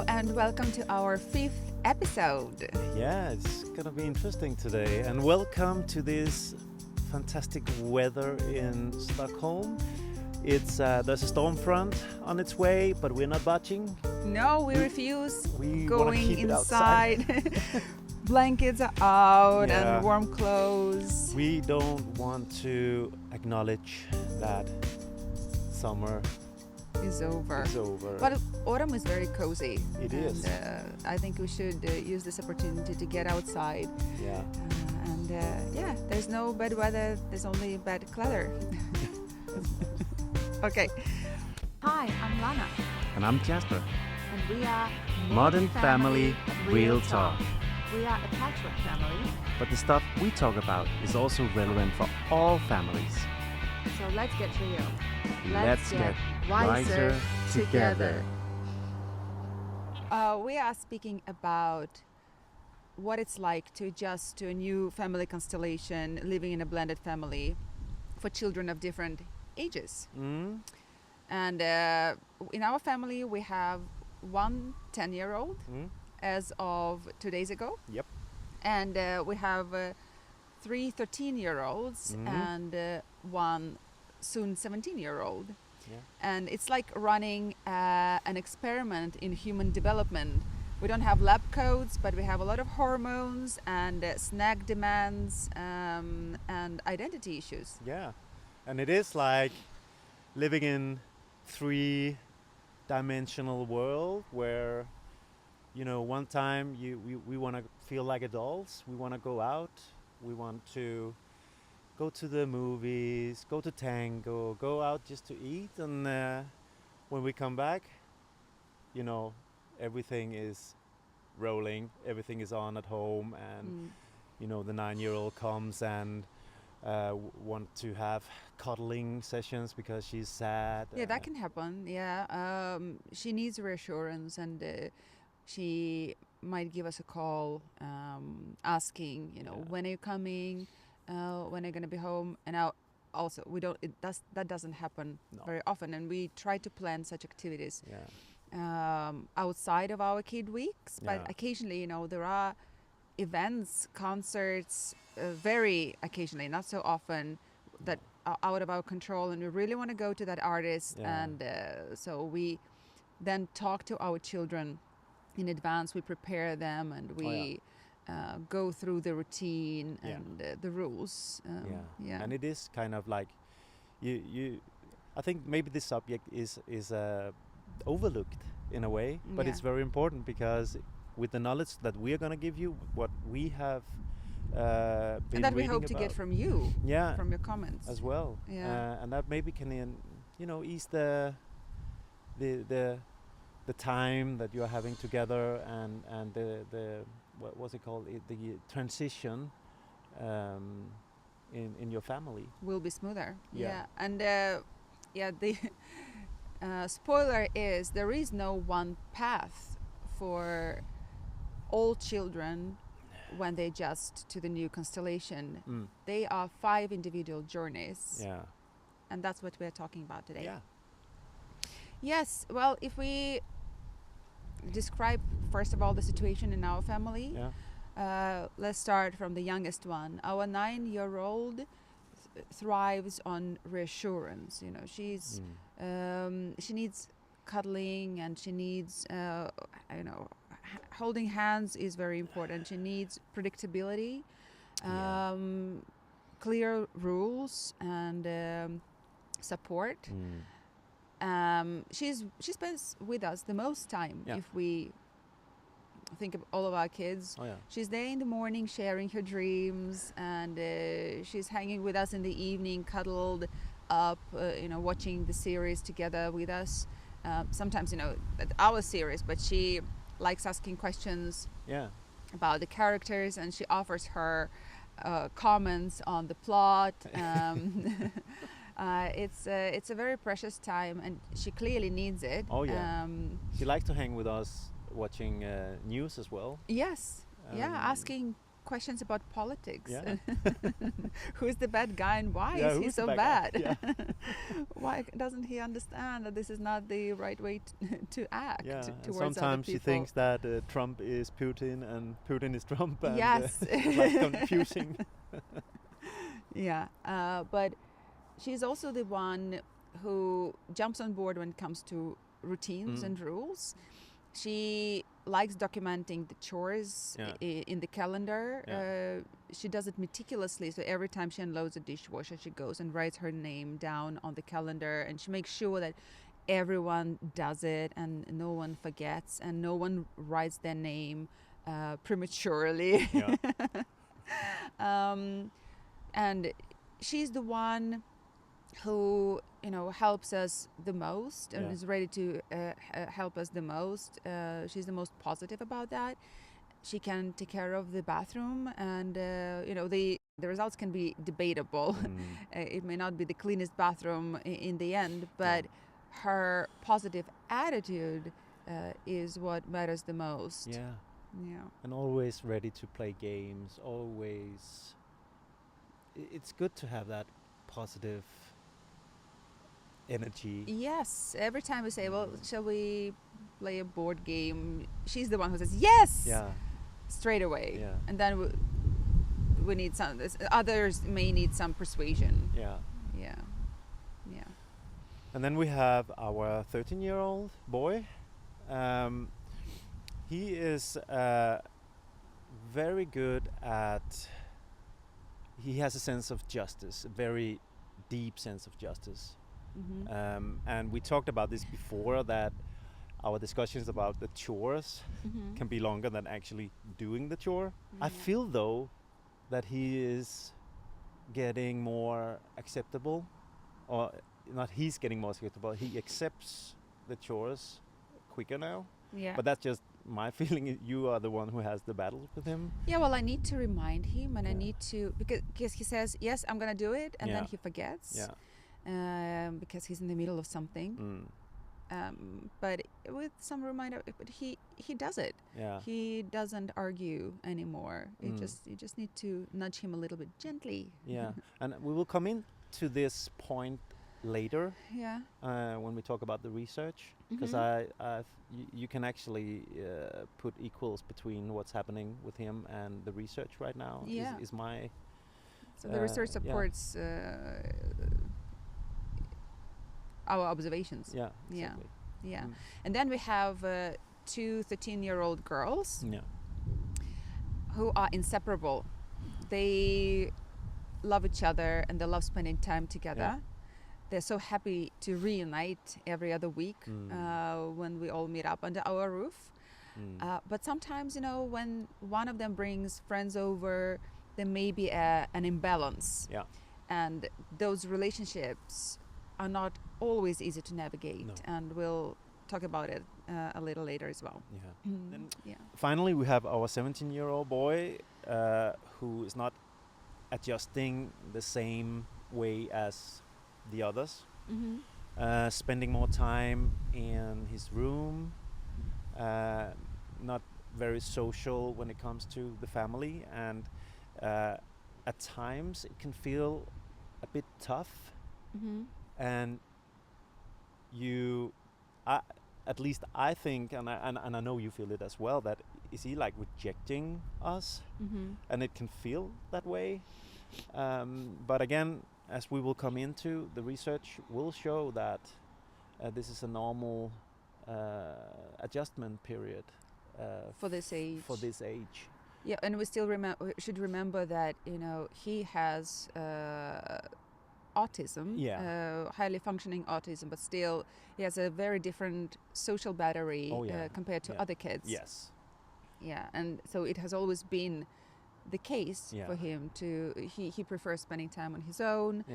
and welcome to our 5th episode. Yeah, it's gonna be interesting today. And welcome to this fantastic weather in Stockholm. It's there's a storm front on its way, but we're not budging. No, we refuse We wanna going keep it inside. Blankets are out Yeah. and warm clothes. We don't want to acknowledge that summer Is over. is over. But autumn is very cozy. It and, is. I think we should use this opportunity to get outside. Yeah. There's no bad weather, there's only bad clutter. Okay. Hi, I'm Lana, And I'm Jasper. and we are Modern Family, Real Talk. We are a patchwork family, But the stuff we talk about is also relevant for all families. so let's get real. Let's get wiser together. We are speaking about what it's like to adjust to a new family constellation, living in a blended family for children of different ages. Mm? And in our family, we have one 10-year-old Mm? as of 2 days ago. Yep. And we have 3 13-year-olds Mhm. and one soon 17-year-old. Yeah. And it's like running an experiment in human development. We don't have lab coats, but we have a lot of hormones and snack demands and identity issues. Yeah, and it is like living in 3-dimensional world where, you know, one time we want to feel like adults. We want to go out. We want to go to the movies, go to tango, go out just to eat. And when we come back, you know, everything is rolling. Everything is on at home, and you know, the 9-year-old comes and want to have cuddling sessions because she's sad. Yeah, that can happen. Yeah, she needs reassurance, and she might give us a call, asking, you know, Yeah. when are you coming? When are you gonna be home? And now, also, we don't. That doesn't happen No. very often, and we try to plan such activities Yeah, outside of our kid weeks. But Yeah. occasionally, you know, there are events, concerts, very occasionally, not so often, that are out of our control, and we really want to go to that artist. Yeah. And so we then talk to our children in advance. We prepare them, and we go through the routine Yeah. and the rules. yeah. And it is kind of like you. I think maybe this subject is overlooked in a way, but it's Yeah. very important because with the knowledge that we are going to give you, what we have been and that we reading hope to get about, from you, yeah, from your comments. as well. Yeah. And that maybe can, you know, ease the time that you're having together, and the what was it called, the transition in your family. Will be smoother. Yeah. And the spoiler is there is no one path for all children when they adjust to the new constellation. Mm. They are 5 individual journeys, Yeah. and that's what we're talking about today. Yeah. Yes, well, if we describe first of all the situation in our family, Yeah. let's start from the youngest one. Our 9-year-old thrives on reassurance. You know, she's she needs cuddling, and she needs holding hands is very important. She needs predictability, Yeah. clear rules, and support. She spends with us the most time. Yeah. If we think of all of our kids, Oh yeah. she's there in the morning sharing her dreams, and she's hanging with us in the evening, cuddled up, watching the series together with us. Sometimes, our series, but she likes asking questions Yeah. about the characters, and she offers her comments on the plot. It's a very precious time, and she clearly needs it. Oh yeah. She likes to hang with us watching news as well. Yes. Yeah, asking questions about politics. Yeah. Who's the bad guy and why Yeah, is he who's the so bad bad? guy? Yeah. Why doesn't he understand that this is not the right way to act Yeah, and towards other sometimes she people? thinks that Trump is Putin and Putin is Trump, and Yes. it's like confusing. Yeah, but she's also the one who jumps on board when it comes to routines and rules. She likes documenting the chores in the calendar. Yeah. She does it meticulously, so every time she unloads a dishwasher, she goes and writes her name down on the calendar, and she makes sure that everyone does it and no one forgets and no one writes their name prematurely. Yeah. And she's the one who helps us the most and is ready to help us the most. She's the most positive about that. She can take care of the bathroom, and the results can be debatable. It may not be the cleanest bathroom in the end, but her positive attitude is what matters the most. Yeah. And always ready to play games, always. It's good to have that positive energy. Yes, every time we say, well, shall we play a board game, she's the one who says yes. Yeah. Straight away. Yeah. And then we need some, others may need some persuasion. Yeah. And then we have our 13-year-old boy. He is very good at, he has a sense of justice, a very deep sense of justice. And we talked about this before, that our discussions about the chores can be longer than actually doing the chore. I feel though that he is getting more acceptable, or not he's getting more acceptable, he accepts the chores quicker now. Yeah. But that's just my feeling. You are the one who has the battle with him. Yeah, well, I need to remind him, and I need to, because he says, yes, I'm going to do it, and then he forgets. Because he's in the middle of something. But with some reminder, but he does it. He doesn't argue anymore. You just need to nudge him a little bit gently. And we will come in to this point later. When we talk about the research, because you can actually put equals between what's happening with him and the research right now. Is my so the research supports our observations. Exactly. And then we have 2 13-year-old girls who are inseparable. They love each other and they love spending time together. They're so happy to reunite every other week when we all meet up under our roof. But sometimes, when one of them brings friends over, there may be an imbalance. And those relationships are not always easy to navigate. And we'll talk about it a little later as well. Then finally, we have our 17-year-old boy who is not adjusting the same way as the others. Spending more time in his room, not very social when it comes to the family, and at times it can feel a bit tough. And at least I think, and I know you feel it as well, that is he like rejecting us? And it can feel that way. But again, as we will come into, the research will show that this is a normal adjustment period for this age. Yeah, and we still should remember that he has autism, highly functioning autism, but still he has a very different social battery compared to other kids. Yeah, and so it has always been the case for him he prefers spending time on his own.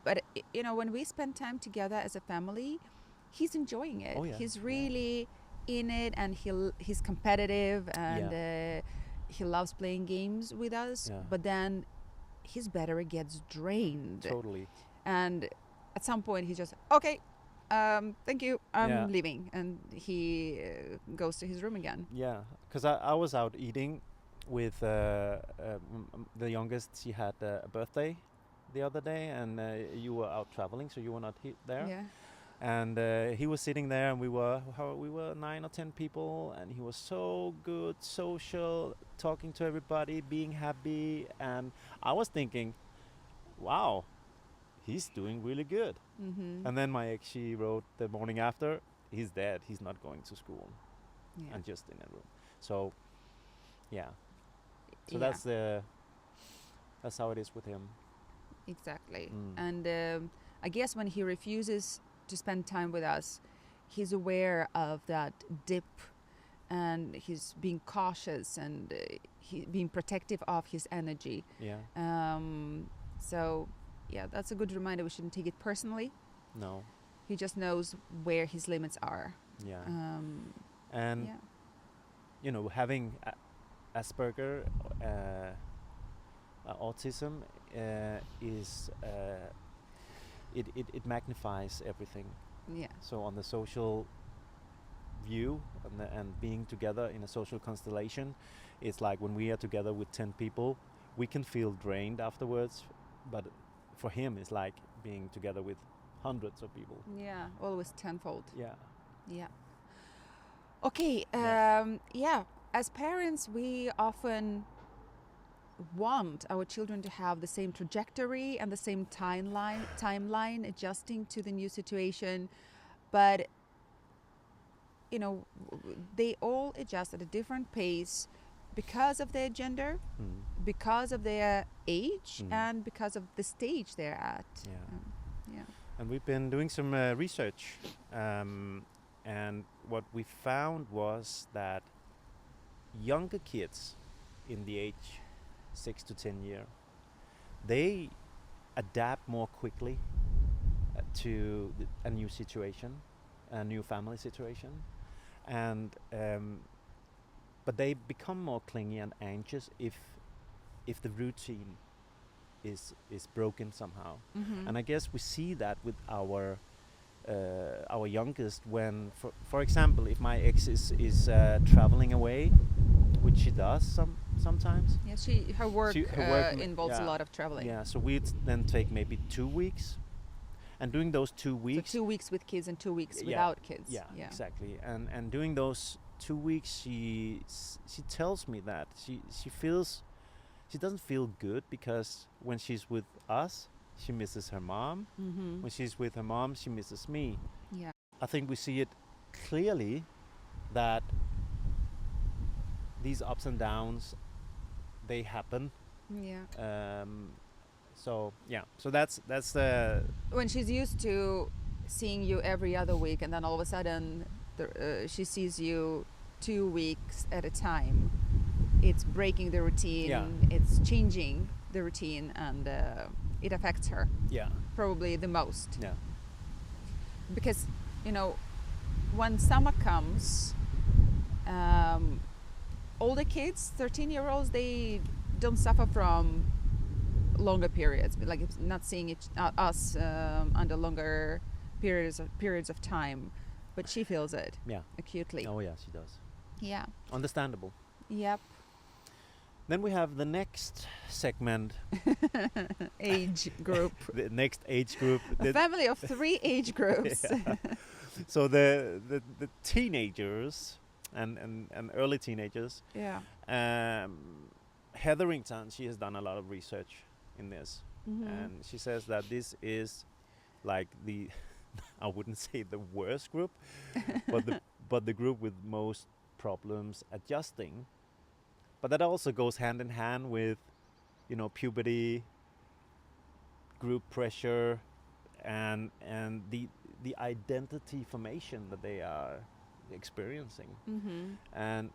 But when we spend time together as a family, he's enjoying it. He's really in it, and he's competitive, and he loves playing games with us. But then his battery gets drained. Totally. And at some point he's just, okay, thank you, I'm leaving. And he goes to his room again. Yeah, because I was out eating with the youngest. She had a birthday the other day, and you were out traveling, so you were not there. Yeah. And he was sitting there, and we were 9 or 10 people, and he was so good, social, talking to everybody, being happy. And I was thinking, wow, he's doing really good. Mm-hmm. And then my ex, she wrote the morning after, he's dead, he's not going to school, Yeah. and just in a room. So yeah, so Yeah. that's how it is with him. Exactly. Mm. And I guess when he refuses to spend time with us, he's aware of that dip, and he's being cautious, and he being protective of his energy. Yeah. So yeah, that's a good reminder. We shouldn't take it personally. No. He just knows where his limits are. Yeah. And And you know, having Asperger, autism, is it magnifies everything. yeah, So on the social view, and being together in a social constellation, it's like when we are together with 10 people, we can feel drained afterwards, but for him it's like being together with hundreds of people. yeah, always tenfold. Yeah. Yeah. Okay. Yeah. As parents, we often want our children to have the same trajectory and the same timeline adjusting to the new situation, but you know, they all adjust at a different pace because of their gender, Mm. because of their age, Mm. and because of the stage they're at. Yeah. Yeah. And we've been doing some research, and what we found was that younger kids in the age 6 to 10 year, they adapt more quickly to a new situation, a new family situation, and but they become more clingy and anxious if the routine is broken somehow. Mm-hmm. And I guess we see that with our youngest, when for example, if my ex is traveling away, which she does sometimes. Yeah, her work involves a yeah. lot of traveling. Yeah, so we'd then take maybe 2 weeks, and during those 2 So weeks, 2 weeks with kids and 2 weeks Yeah. without kids. yeah, exactly, and during those 2 weeks, she tells me that she doesn't feel good, because when she's with us, she misses her mom. Mm-hmm. When she's with her mom, she misses me. Yeah. I think we see it clearly that these ups and downs, they happen. Yeah. So yeah, so that's When she's used to seeing you every other week, and then all of a sudden she sees you 2 weeks at a time, it's breaking the routine. Yeah. It's changing the routine, and it affects her yeah, probably the most, yeah, because you know, when summer comes, older kids, 13-year-olds, they don't suffer from longer periods, like it's not seeing us under longer periods of time, but she feels it yeah. acutely. Oh yeah, she does. Yeah. Understandable. Yep. Then we have the next segment, Age group. the next age group. A family of 3 age groups. Yeah. So the teenagers and early teenagers. Yeah. Hetherington, she has done a lot of research in this, Mhm. and she says that this is like the I wouldn't say the worst group, but the group with most problems adjusting. But that also goes hand in hand with, you know, puberty, group pressure, and the identity formation that they are experiencing. Mhm. And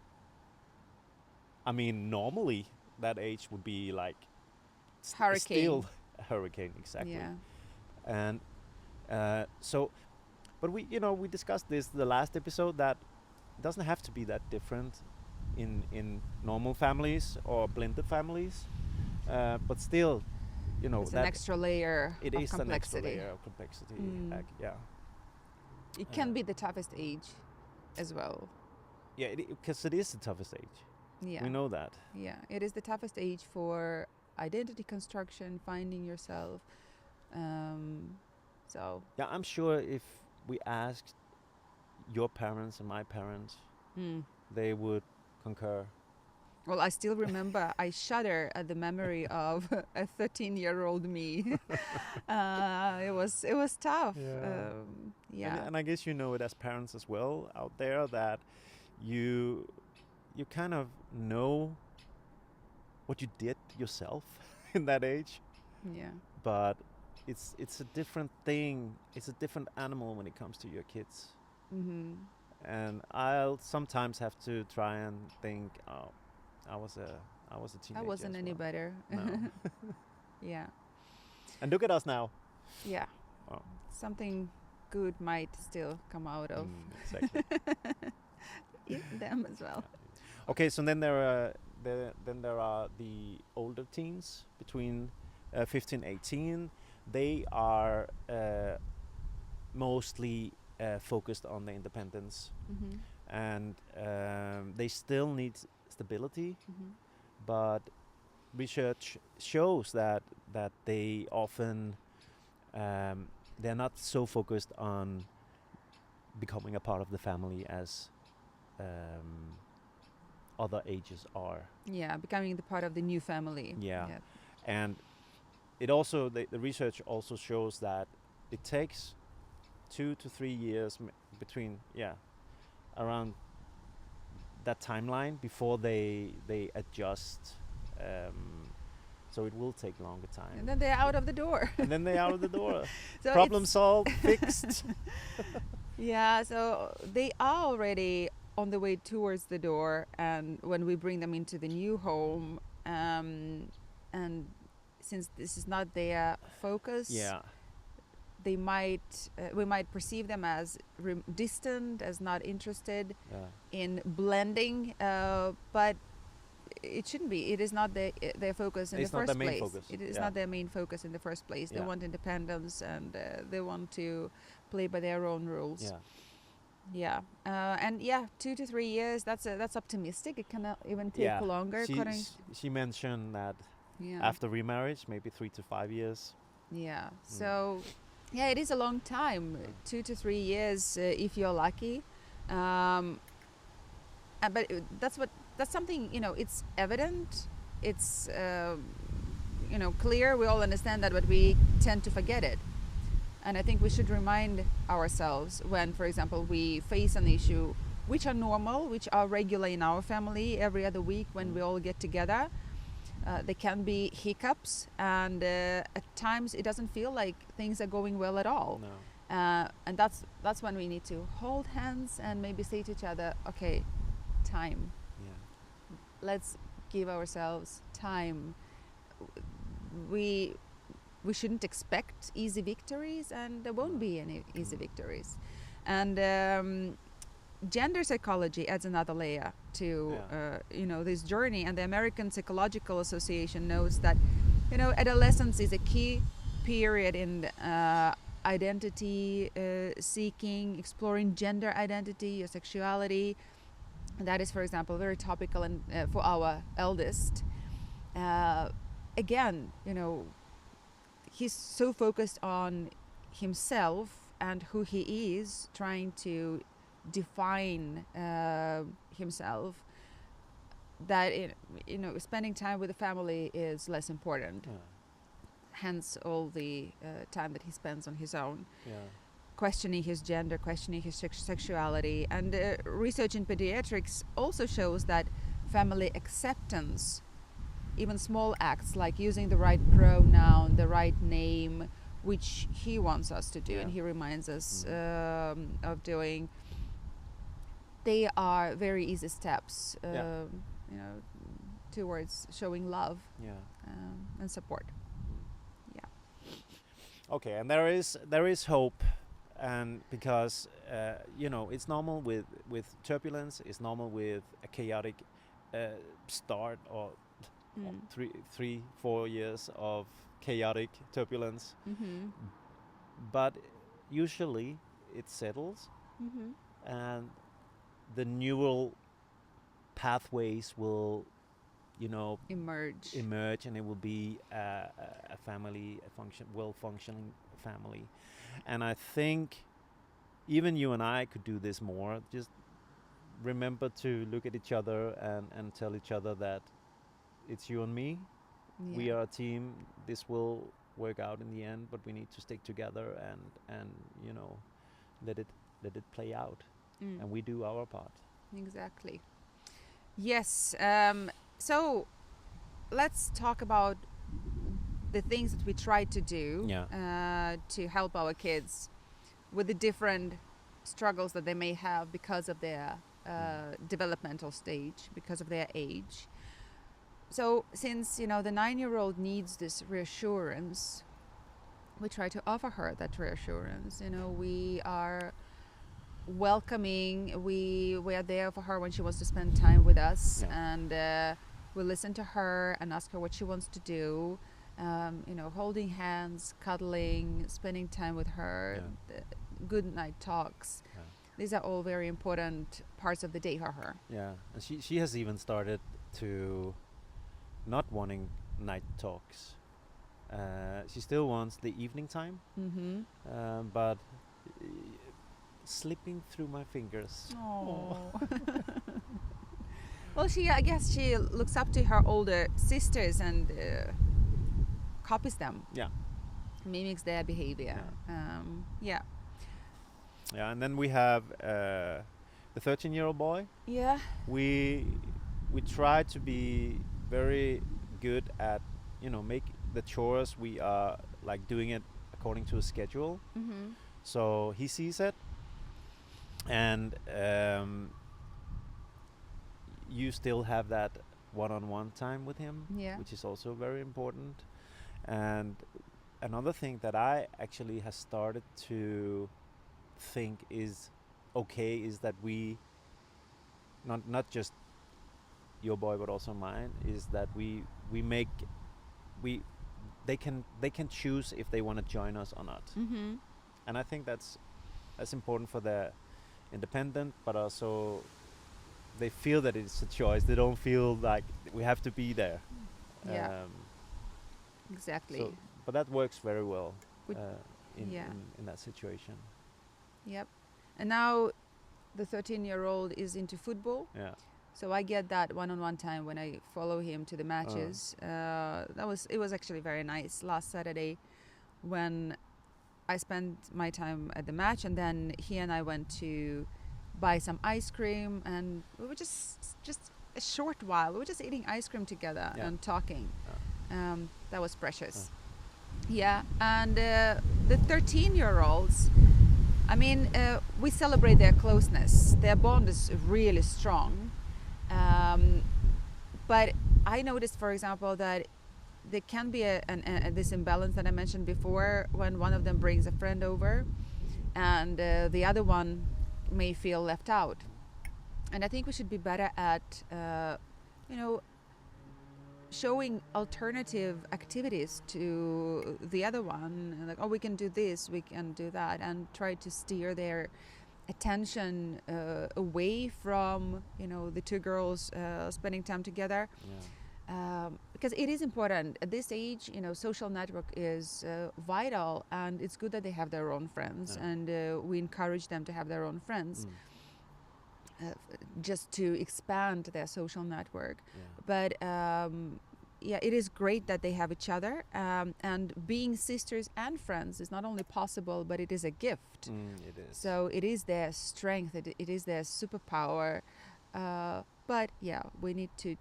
I mean, normally that age would be like Hurricane. still a hurricane, exactly. Yeah. And so, but we discussed this the last episode, that it doesn't have to be that different in normal families or blended families, but still, It's an extra layer it of is complexity. an extra layer of complexity. Mm. Yeah. It can be the toughest age as well. Yeah, because it is the toughest age. Yeah. We know that. Yeah, it is the toughest age for identity construction, finding yourself. So, Yeah, I'm sure if we asked your parents and my parents, they would concur. well, I still remember. I shudder at the memory of a 13-year-old me. It was tough. Yeah. Yeah. And I guess you know it as parents as well out there, that you kind of know what you did yourself in that age, Yeah. but it's a different thing. It's a different animal when it comes to your kids. Mm-hmm. And I'll sometimes have to try and think, oh, I was a teenager. I wasn't as any well. better. No. Yeah. And look at us now. Yeah. Oh. Something good might still come out of Exactly. them as well. Okay, so then there are the older teens between 15 18. They are mostly focused on the independence, Mm-hmm. and they still need stability, Mm-hmm. but research shows that they often they're not so focused on becoming a part of the family as other ages are. Yeah, becoming the part of the new family. Yeah. And it also the research also shows that it takes 2 to 3 years between around that timeline before they adjust. So it will take longer time. And then they're out of the door. And then they're out of the door. So Problem it's- solved, fixed. Yeah, so they are already on the way towards the door, and when we bring them into the new home, and since this is not their focus, Yeah. they might we might perceive them as distant, as not interested Yeah. in blending, but it shouldn't be. It is not their focus in It's the not first their main place. focus. It is Yeah. not their main focus in the first place. They Yeah. want independence, and they want to play by their own rules. Yeah. Yeah, and 2 to 3 years. That's optimistic. It can even take Yeah. longer. She mentioned that Yeah. after remarriage, maybe 3 to 5 years. Yeah. So, yeah, it is a long time. 2 to 3 years if you're lucky. But that's something, it's evident. It's clear. We all understand that, but we tend to forget it. And I think we should remind ourselves when, for example, we face an issue which are normal, which are regular in our family every other week when we all get together. There can be hiccups, and at times it doesn't feel like things are going well at all. No. And that's when we need to hold hands and maybe say to each other, okay, time. Yeah. Let's give ourselves time. We shouldn't expect easy victories, and there won't be any easy victories. And gender psychology adds another layer to this journey. And the American Psychological Association notes that adolescence is a key period in identity seeking, exploring gender identity, your sexuality. And that is, for example, very topical and for our eldest. Again, he's so focused on himself and who he is, trying to define himself, that spending time with the family is less important. Yeah. Hence all the time that he spends on his own, Yeah. questioning his gender, questioning his sexuality. And research in pediatrics also shows that family acceptance, even small acts like using the right pronoun, the right name, which he wants us to do, and he reminds us of doing, they are very easy steps towards showing love and support. Okay, and there is hope, and because it's normal with turbulence. It's normal with a chaotic start, or 3-4 years of chaotic turbulence. Mm-hmm. But usually it settles, Mm-hmm. and the neural pathways will, you know, emerge. and it will be a family, well-functioning family. And I think even you and I could do this more. Just remember to look at each other and tell each other that it's you and me. We Yeah. are a team. This will work out in the end, but we need to stick together and you know, let it play out, and we do our part. Exactly. Yes. So let's talk about the things that we try to do to help our kids with the different struggles that they may have because of their developmental stage, because of their age. So since, you know, the 9-year-old needs this reassurance, we try to offer her that reassurance. You know, we are welcoming, we are there for her when she wants to spend time with us, and we listen to her and ask her what she wants to do. You know, holding hands, cuddling, spending time with her, good night talks. These are all very important parts of the day for her. Yeah, and she has even started to not wanting night talks. She still wants the evening time, but slipping through my fingers. Oh. Well, I guess she looks up to her older sisters and copies them. Yeah. Mimics their behavior. Yeah. Yeah, and then we have the 13-year-old boy. Yeah. We try to be very good at, you know, make the chores. We are like doing it according to a schedule. So he sees it, and you still have that one-on-one time with him, which is also very important. And another thing that I actually has started to think is okay is that we, not just your boy but also mine, is that they can choose if they want to join us or not. And I think that's important for their independent, but also they feel that it's a choice. They don't feel like we have to be there. Exactly. So, but that works very well in that situation. Yep. And now the 13-year-old is into football. Yeah. So I get that one-on-one time when I follow him to the matches. It was actually very nice last Saturday when I spent my time at the match, and then he and I went to buy some ice cream, and we were just a short while. We were just eating ice cream together and talking. That was precious. Yeah, and the 13-year-olds, I mean, we celebrate their closeness. Their bond is really strong. But I noticed, for example, that there can be this imbalance that I mentioned before when one of them brings a friend over and the other one may feel left out. And I think we should be better at, showing alternative activities to the other one. Like, oh, we can do this, we can do that, and try to steer their attention away from, the two girls spending time together. Because it is important at this age. Social network is vital, and it's good that they have their own friends, and we encourage them to have their own friends just to expand their social network. But it is great that they have each other, and being sisters and friends is not only possible, but it is a gift. It is. So it is their strength, it is their superpower, but we need to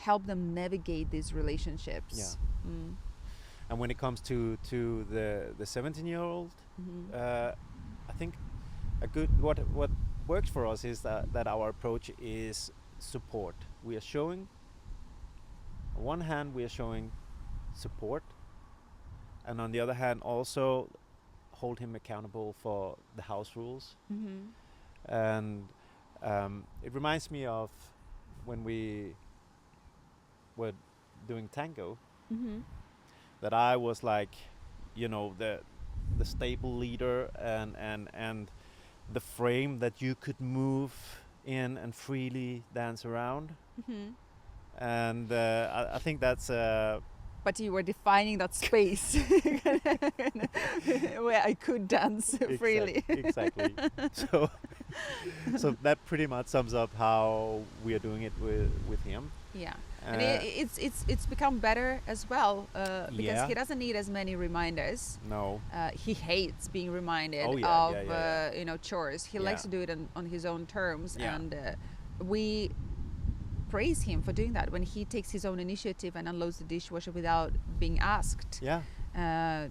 help them navigate these relationships. And when it comes to the 17-year-old, I think a good what works for us is that our approach is support. We are showing, on one hand, we are showing support, and on the other hand, also hold him accountable for the house rules. And it reminds me of when we were doing tango, that I was like, the stable leader and the frame that you could move in and freely dance around. Mhm. And I think that's But you were defining that space where I could dance freely. exactly. So so that pretty much sums up how we are doing it with him. Yeah, and it's become better as well because Yeah. he doesn't need as many reminders. No. He hates being reminded Oh, yeah, of yeah, yeah, yeah. chores. He Yeah. likes to do it on his own terms, Yeah. and we praise him for doing that when he takes his own initiative and unloads the dishwasher without being asked Yeah.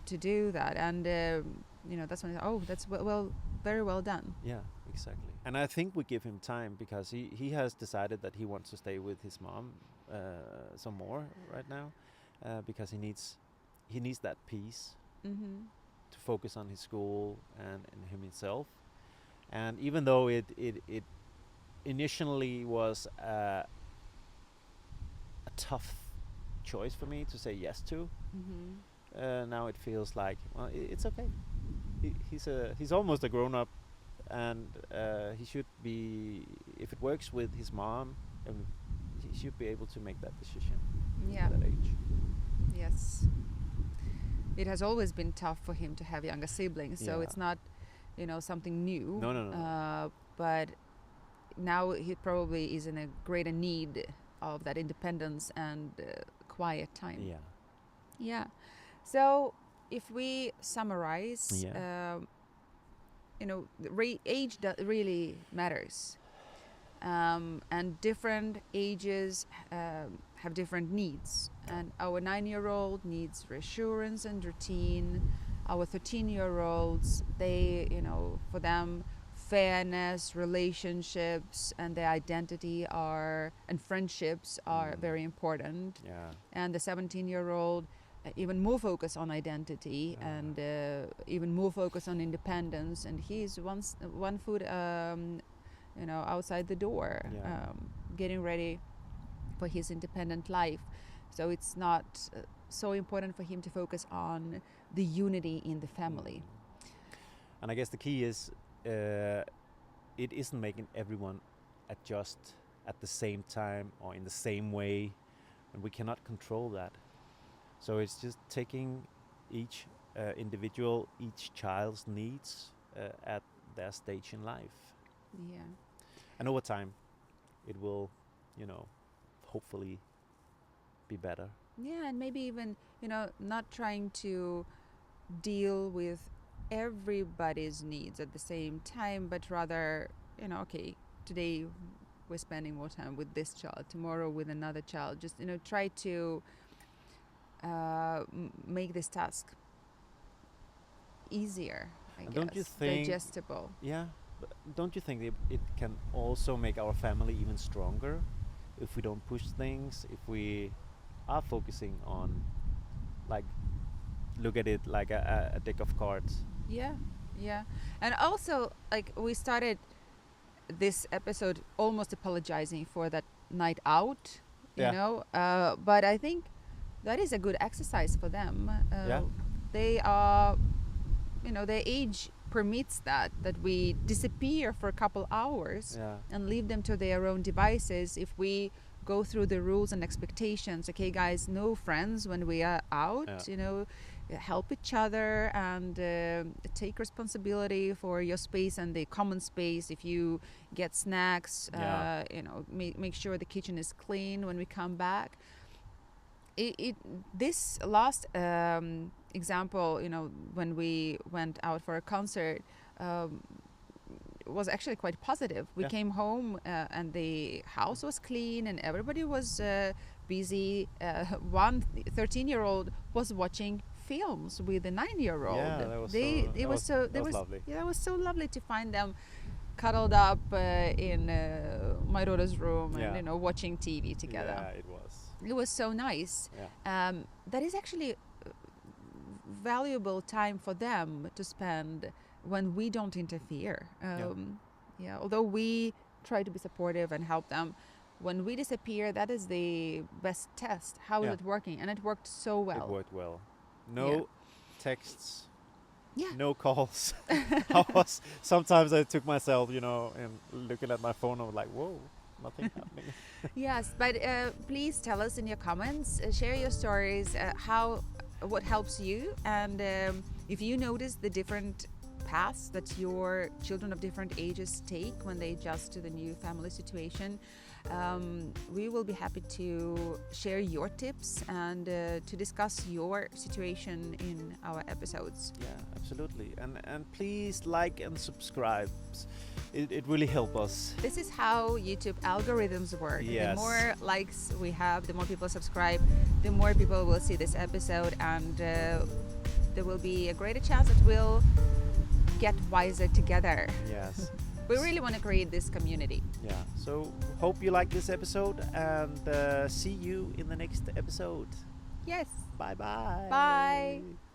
to do that. And that's when that's very well done. Yeah, exactly. And I think we give him time because he has decided that he wants to stay with his mom some more right now because he needs that peace Mm-hmm. to focus on his school and himself. And even though it initially was a tough choice for me to say yes to, Mm-hmm. now it feels like, well, it's okay. He's almost a grown up, and he should be, if it works with his mom, he should be able to make that decision Yeah. at that age. Yes. It has always been tough for him to have younger siblings, so Yeah. it's not, something new. No. But now he probably is in a greater need of that independence and quiet time. Yeah. Yeah. So if we summarize, Yeah. Age really matters. And different ages have different needs. And our 9-year-old needs reassurance and routine. Our 13-year-olds, for them, fairness, relationships, and their identity and friendships are very important. Yeah. And the 17-year-old, even more focus on identity and even more focus on independence. And he's one foot outside the door, getting ready for his independent life. So it's not so important for him to focus on the unity in the family. And I guess the key is it isn't making everyone adjust at the same time or in the same way, and we cannot control that. So it's just taking each individual, each child's needs at their stage in life. Yeah. And over time, it will, hopefully be better. Yeah, and maybe even, not trying to deal with everybody's needs at the same time, but rather, okay, today we're spending more time with this child, tomorrow with another child. Just, try to make this task easier, I guess. Don't you think, digestible. Yeah, but don't you think it can also make our family even stronger if we don't push things, if we are focusing on, like, look at it like a deck of cards? Yeah, yeah. And also, like, we started this episode almost apologizing for that night out, but I think that is a good exercise for them. They are, their age permits that we disappear for a couple hours and leave them to their own devices. If we go through the rules and expectations, okay guys, no friends when we are out, help each other and take responsibility for your space and the common space. If you get snacks, make sure the kitchen is clean when we come back. This last example, when we went out for a concert, was actually quite positive. We came home and the house was clean and everybody was busy. One 13-year-old was watching films with a 9-year-old. Yeah, that was lovely. Yeah, it was so lovely to find them cuddled up in my daughter's room and watching TV together. Yeah, it was so nice. That is actually valuable time for them to spend when we don't interfere. Although we try to be supportive and help them, when we disappear, that is the best test. How is it working? And it worked so well. It worked well. No texts, Yeah. No calls. Sometimes I took myself, and looking at my phone, I was like, whoa, nothing happening. Yes, but please tell us in your comments, share your stories, what helps you, and if you notice the different paths that your children of different ages take when they adjust to the new family situation. We will be happy to share your tips and to discuss your situation in our episodes. Yeah, absolutely. And please like and subscribe. It really helps us. This is how YouTube algorithms work. Yes. The more likes we have, the more people subscribe, the more people will see this episode, and there will be a greater chance that we'll get wiser together. Yes. We really want to create this community. Yeah. So hope you like this episode, and see you in the next episode. Yes. Bye bye. Bye.